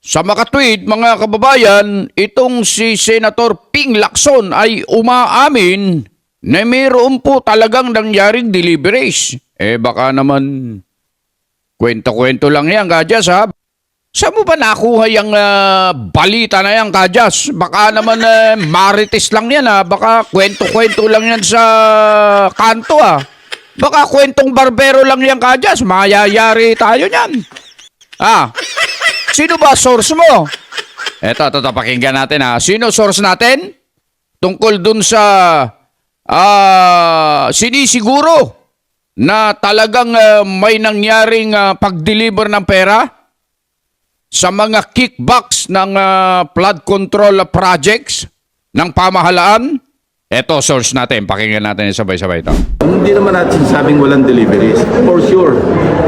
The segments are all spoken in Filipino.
Sa makatwid, mga kababayan, itong si Senator Ping Lacson ay umaamin na mayroon po talagang nangyaring deliveries. Baka naman kwento-kwento lang yan, Kadyas, ha? Saan mo ba nakuha yung balita na yan, Kadyas? Baka naman marites lang yan, ha? Baka kwento-kwento lang yan sa kanto, ha? Baka kwentong barbero lang yan, Kadyas. Mayayari tayo niyan. Sino ba source mo? Ito, pakinggan natin, ha. Sino source natin? Tungkol dun sa sinisiguro na talagang may nangyaring pag-deliver ng pera sa mga kickbacks ng flood control projects ng pamahalaan. Ito, source natin. Pakinggan natin sabay-sabay ito. Hindi naman natin sabing walang deliveries. For sure,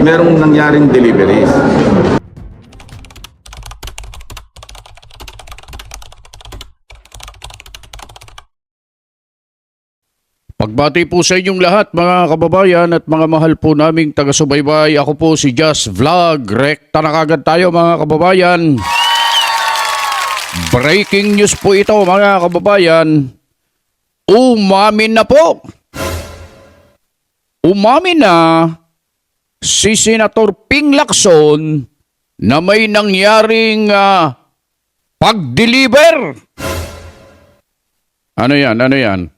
merong nangyaring deliveries. Pagbati po sa inyong lahat, mga kababayan at mga mahal po naming taga-subaybay. Ako po si Just Vlog. Rekta na kagad tayo, mga kababayan. Breaking news po ito, mga kababayan. Umamin na po. Umamin na si Senator Ping Lacson na may nangyaring pag-deliver. Ano yan?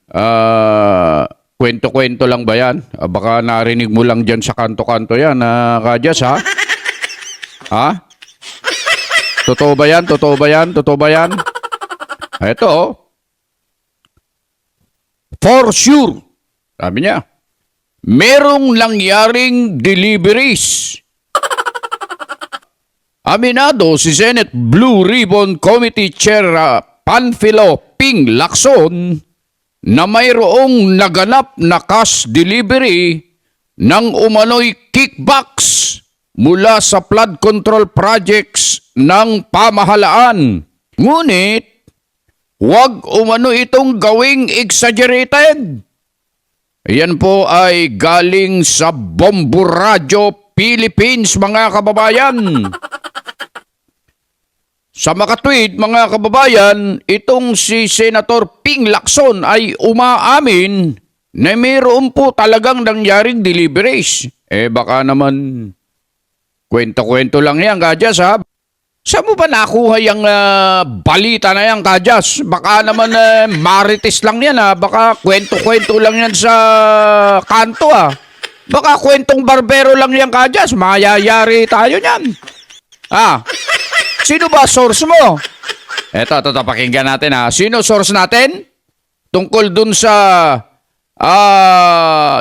Kwento-kwento lang ba yan? Baka narinig mo lang dyan sa kanto-kanto yan, Kadyas, ha? Ha? Totoo ba yan? Ito, oh. For sure, sabi niya, merong nangyaring deliveries. Aminado si Senate Blue Ribbon Committee Chair Panfilo Ping Lacson na mayroong naganap na cash delivery ng umano'y kickbacks mula sa flood control projects ng pamahalaan. Ngunit, huwag umano itong gawing exaggerated. Yan po ay galing sa Bombo Radio Philippines, mga kababayan. Sa makatwid, mga kababayan, itong si Senator Ping Lacson ay umaamin na mayroon po talagang nangyaring deliveries. Baka naman kwento-kwento lang yan, Kadyas, ha? Saan mo ba nakuha yung balita na yan, Kadyas? Baka naman marites lang yan, ha? Baka kwento-kwento lang yan sa kanto, ha? Baka kwentong barbero lang yan, Kadyas. Mayayari tayo niyan. Sino ba source mo? Ito, pakinggan natin, ha. Sino source natin? Tungkol dun sa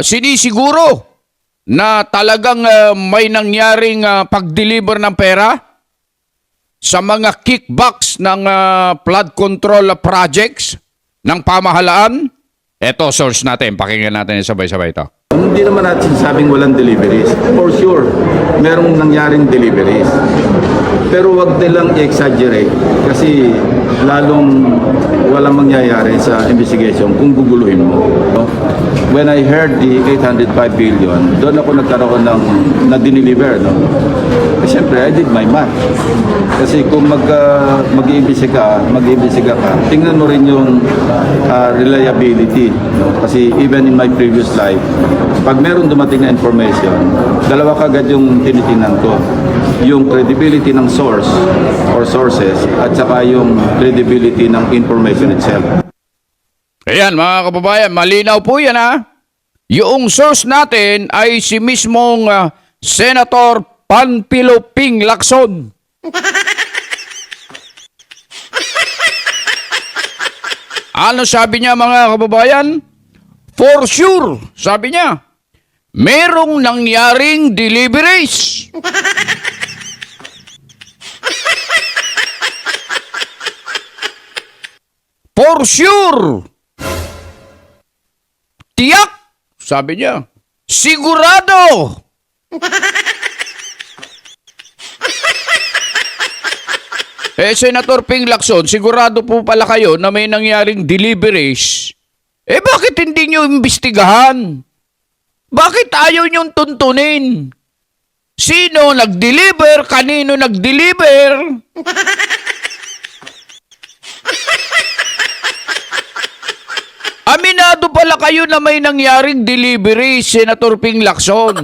sinisiguro na talagang may nangyaring pag-deliver ng pera sa mga kickbacks ng flood control projects ng pamahalaan. Ito, source natin. Pakinggan natin sabay-sabay ito. Hindi naman natin sabing walang deliveries. For sure, merong nangyaring deliveries. Pero wag nilang i-exaggerate kasi lalong walang mangyayari sa investigation kung guguluhin mo. When I heard the 805 billion, doon ako nagkaroon ng na-deliver. No? Siyempre, I did my math. Kasi kung mag-iimbestiga ka, tingnan mo rin yung reliability. No? Kasi even in my previous life, pag meron dumating na information, dalawa kagad yung tinitingnan ko. Yung credibility ng source or sources at saka yung credibility ng information itself. Ayan, mga kababayan, malinaw po yan, ha. Yung source natin ay si mismong Senator Panfilo Ping Lacson. Ano sabi niya, mga kababayan? For sure, sabi niya, merong nangyaring deliveries. For sure. Tiyak, sabi niya. Sigurado. Senator Ping Lacson, sigurado po pala kayo na may nangyaring deliveries. Bakit hindi nyo imbestigahan? Bakit ayaw nyong tuntunin? Sino nag-deliver? Kanino nag-deliver? Aminado pala kayo na may nangyaring delivery, Senator Ping Lacson.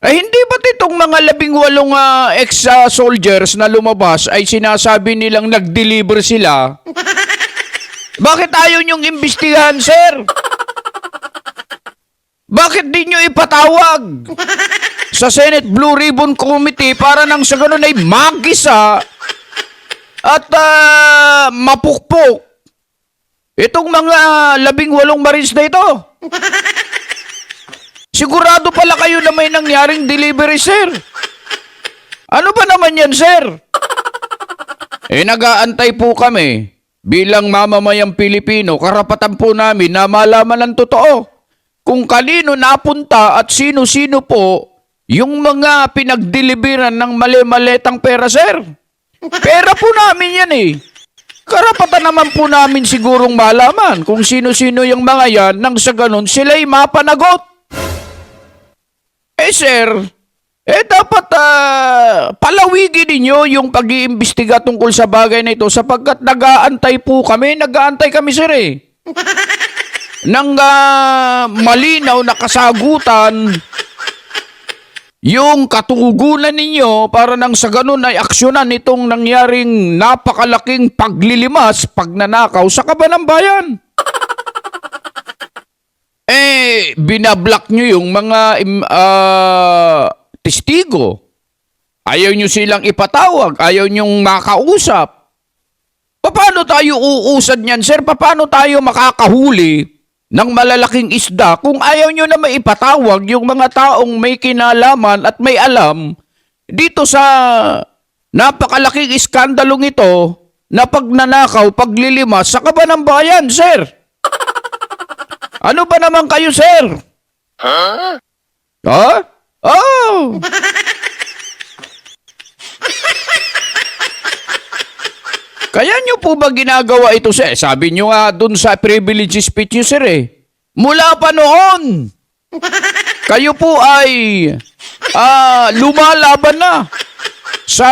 Ay hindi ba't itong mga 18 ex-soldiers na lumabas ay sinasabi nilang nag-deliver sila? Bakit ayaw niyong imbestigahan, sir? Bakit di niyo ipatawag sa Senate Blue Ribbon Committee para nang sa ganun ay magisa at mapukpok itong mga 18 Marines na ito? Sigurado pala kayo na may nangyaring delivery, sir. Ano ba naman yan, sir? Nag-aantay po kami. Bilang mamamayang Pilipino, karapatan po namin na malaman ang totoo kung kanino napunta at sino-sino po yung mga pinagdeliveran ng mali-maletang pera, sir. Pera po namin yan eh. Karapatan naman po namin sigurong malaman kung sino-sino yung mga yan nang sa ganun sila'y mapanagot. Sir, dapat palawigin ninyo yung pag-iimbestiga tungkol sa bagay na ito sapagkat nag-aantay kami, sir ng malinaw na kasagutan yung katugunan ninyo para nang sa ganun ay aksyonan itong nangyaring napakalaking paglilimas, pagnanakaw sa kaban ng bayan. Binablock nyo yung mga testigo. Ayaw nyo silang ipatawag. Ayaw nyong makausap. Paano tayo uusad niyan, sir? Paano tayo makakahuli ng malalaking isda kung ayaw nyo na maipatawag yung mga taong may kinalaman at may alam dito sa napakalaking iskandalong ito na pagnanakaw, paglilimas sa kaban ng bayan, sir? Ano ba naman kayo, sir? Ha? Oh! Kaya nyo po ba ginagawa ito, sir? Sabi nyo nga dun sa privilege speech nyo, sir Mula pa noon, kayo po ay lumalaban na sa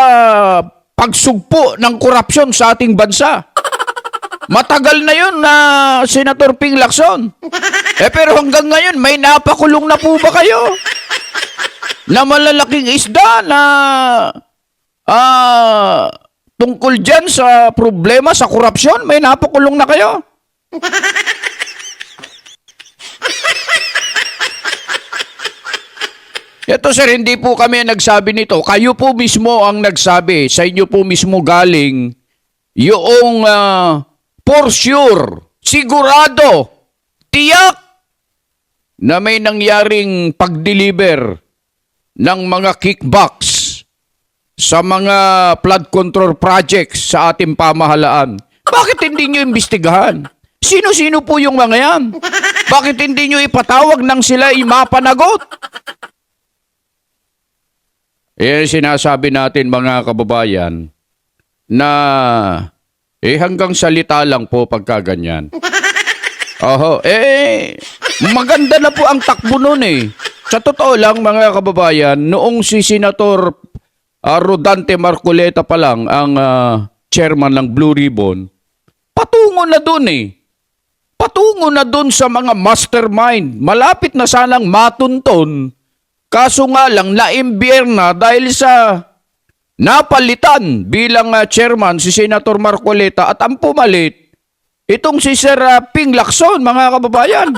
pagsugpo ng korupsyon sa ating bansa. Matagal na yun na Senator Ping Lacson. Pero hanggang ngayon, may napakulong na po ba kayo? Na malalaking isda na tungkol dyan sa problema sa korupsyon, may napakulong na kayo? Ito, sir, hindi po kami nagsabi nito. Kayo po mismo ang nagsabi. Sa inyo po mismo galing yung for sure, sigurado, tiyak na may nangyaring pag-deliver ng mga kickbacks sa mga flood control projects sa ating pamahalaan. Bakit hindi nyo imbestigahan? Sino-sino po yung mga yan? Bakit hindi nyo ipatawag nang sila mapanagot? Sinasabi natin mga kababayan na hanggang salita lang po pagka ganyan. Maganda na po ang takbo nun Sa totoo lang mga kababayan, noong si Senator Rodante Marcoleta pa lang ang chairman ng Blue Ribbon, patungo na dun Patungo na dun sa mga mastermind. Malapit na sanang matunton. Kaso nga lang, naimbier na dahil sa napalitan bilang chairman si Senator Marcoleta at ang pumalit, itong si Sir Ping Lacson, mga kababayan,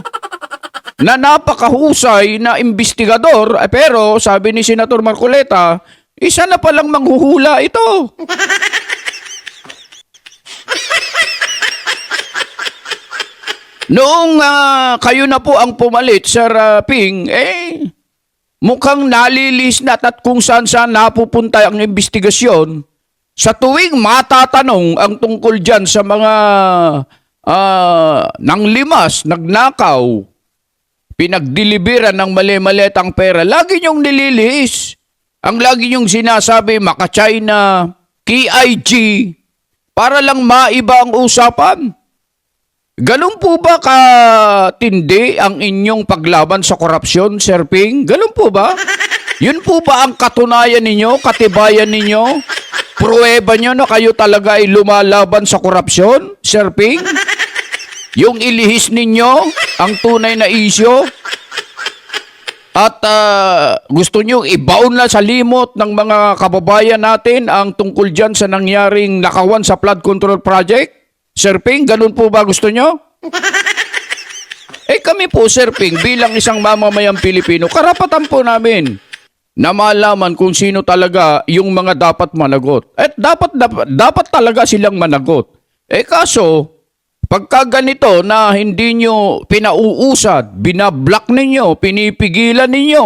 na napakahusay na imbestigador, pero sabi ni Senator Marcoleta, isa na palang manghuhula ito. Noong kayo na po ang pumalit, Sir Ping, mukhang nalilis na at kung saan-saan napupunta ang investigasyon. Sa tuwing matatanong ang tungkol dyan sa mga nanglimas, nagnakaw, pinagdeliveran ng mali-maletang pera, lagi niyong nililihis. Ang lagi niyong sinasabi, maka-China, KIG, para lang maiba ang usapan. Ganun po ba katindi ang inyong paglaban sa korupsyon, Sir Ping? Ganun po ba? Yun po ba ang katunayan ninyo, katibayan ninyo? Pruweba nyo na kayo talaga ay lumalaban sa korupsyon, Sir Ping? Yung ilihis ninyo, ang tunay na isyo? At gusto nyo ibaon na sa limot ng mga kababayan natin ang tungkol dyan sa nangyaring nakawan sa flood control project? Sir Ping, ganun po ba gusto nyo? Kami po, Sir Ping, bilang isang mamamayang Pilipino, karapatan po namin na malaman kung sino talaga yung mga dapat managot. At dapat talaga silang managot. Kaso, pagka ganito na hindi nyo pinauusad, binablock ninyo, pinipigilan ninyo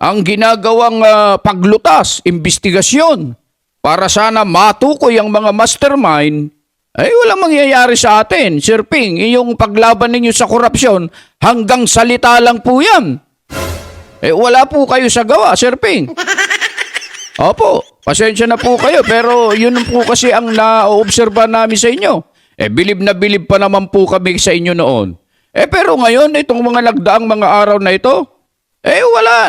ang ginagawang paglutas, investigasyon, para sana matukoy ang mga mastermind, walang mangyayari sa atin. Sir Ping, yung paglaban ninyo sa korupsyon, hanggang salita lang po yan. Wala po kayo sa gawa, Sir Ping. Opo, pasensya na po kayo, pero yun po kasi ang na-obserba namin sa inyo. Bilib na bilib pa naman po kami sa inyo noon. Pero ngayon, itong mga nagdaang mga araw na ito,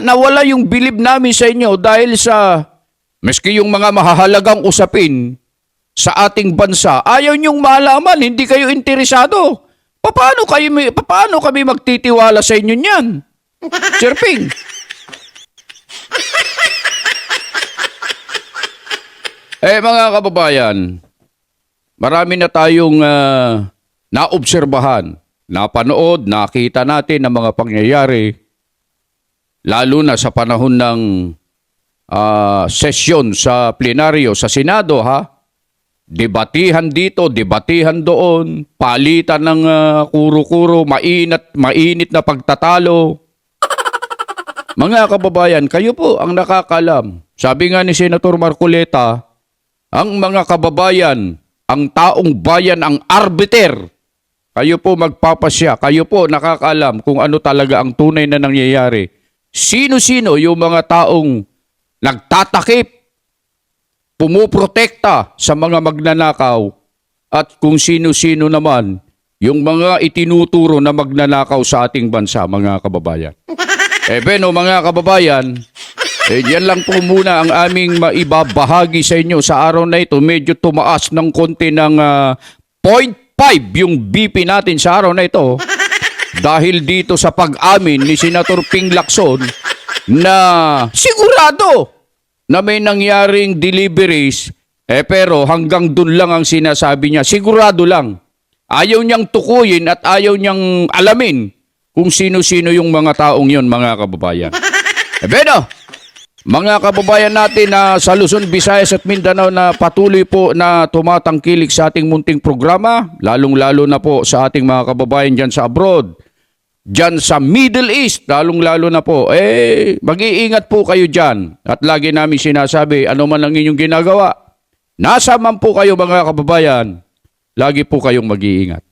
nawala yung bilib namin sa inyo dahil sa, maski yung mga mahahalagang usapin sa ating bansa, ayaw niyong malaman, hindi kayo interesado. Paano kami magtitiwala sa inyo niyan? Sir Ping. Mga kababayan, marami na tayong naobserbahan, napanood, nakita natin ang mga pangyayari, lalo na sa panahon ng sesyon sa plenaryo sa Senado, ha? Debatihan dito, debatihan doon, palitan ng kuro-kuro, mainit na pagtatalo. Mga kababayan, kayo po ang nakakalam. Sabi nga ni Senator Marcoleta, ang mga kababayan, ang taong bayan, ang arbiter. Kayo po magpapasya, kayo po nakakalam kung ano talaga ang tunay na nangyayari. Sino-sino yung mga taong nagtatakip, pumuprotekta sa mga magnanakaw, at kung sino-sino naman yung mga itinuturo na magnanakaw sa ating bansa, mga kababayan. Mga kababayan, yan lang po muna ang aming maibabahagi sa inyo sa araw na ito. Medyo tumaas ng konti ng 0.5 yung BP natin sa araw na ito dahil dito sa pag-amin ni Senator Ping Lacson na sigurado na may nangyaring deliveries, pero hanggang dun lang ang sinasabi niya. Sigurado lang. Ayaw niyang tukuyin at ayaw niyang alamin kung sino-sino yung mga taong yon, mga kababayan. Mga kababayan natin na sa Luzon, Visayas at Mindanao na patuloy po na tumatangkilik sa ating munting programa, lalong-lalo na po sa ating mga kababayan dyan sa abroad, dyan sa Middle East, lalong-lalo na po, mag-iingat po kayo dyan. At lagi namin sinasabi, ano man ang inyong ginagawa, nasa man po kayo mga kababayan, lagi po kayong mag-iingat.